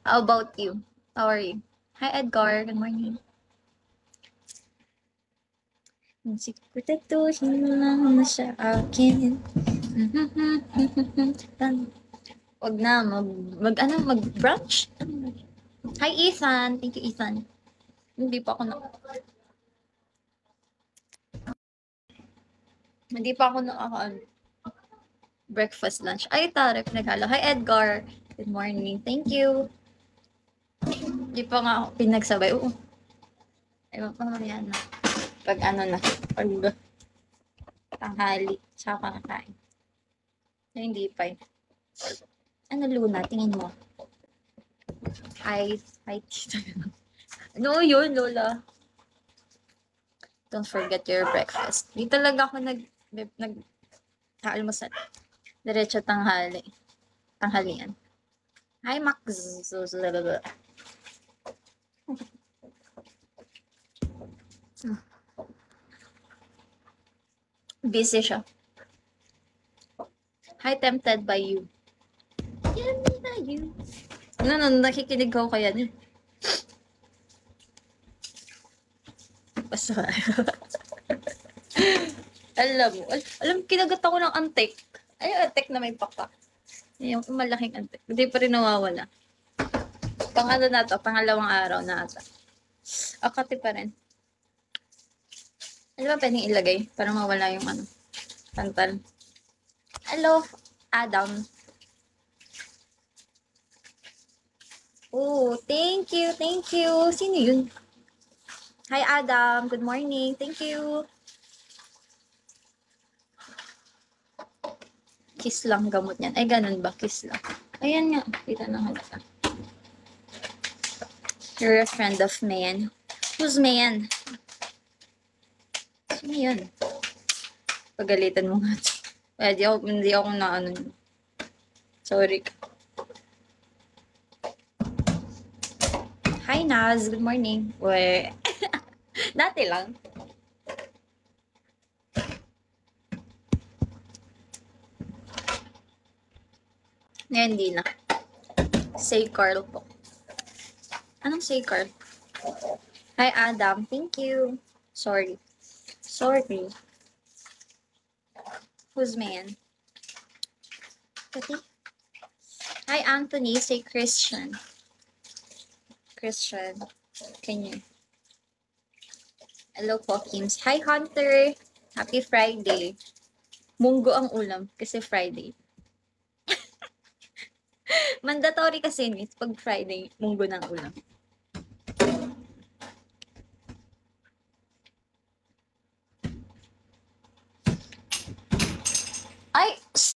How about you? How are you? Hi, Edgar. Good morning. Siguraduhin mo lang na sa akin. Wag na, mag-brunch. Hi, Ethan. Thank you, Ethan. Hindi pa ako na... Hindi pa ako breakfast, lunch. Ay, Tarek, naghalo. Hi, Edgar. Good morning. Thank you. Hindi pa nga ako pinagsabay. Oo. Ewan pa mamaya na. Pag tanghali, saka kakain. Hindi pa eh. Ano, Luna? Tingin mo. Hi, tita. No, yun, Lola. Don't forget your breakfast. Di talaga ako nag-almusal. Diretso tanghali. Tanghalian. Hi, Max. Busy siya. Hi, tempted by you. Tempted by you. Nakikinig ko kaya ni. Basta. alam, kinagat ako ng antik. Ay, antik na may paka. Yung malaking antik. Hindi pa rin nawawala. Na to, pangalawang araw na ata. Akati pa rin. Ano ba pwedeng ilagay? Para mawala yung pantal. Hello, Adam. Oh, thank you. Sino yun? Hi, Adam. Good morning. Thank you. Kiss lang gamot niyan. Ay, ganun ba? Kiss lang. Ayan nga. Kita na halata. You're a friend of man. Who's man? Sino yun? Pagalitan mo nga. Hindi ako na Sorry. Hi, Naz. Good morning. We. Dati lang. Ngayon, hindi na. Say Carl po. Anong say Carl? Hi, Adam. Thank you. Sorry. Who's man? Hi, Anthony. Say Christian. Can you? Hello po, Kims. Hi, Hunter. Happy Friday. Munggo ang ulam kasi Friday. Mandatory kasi pag Friday, munggo ng ulam. Ay,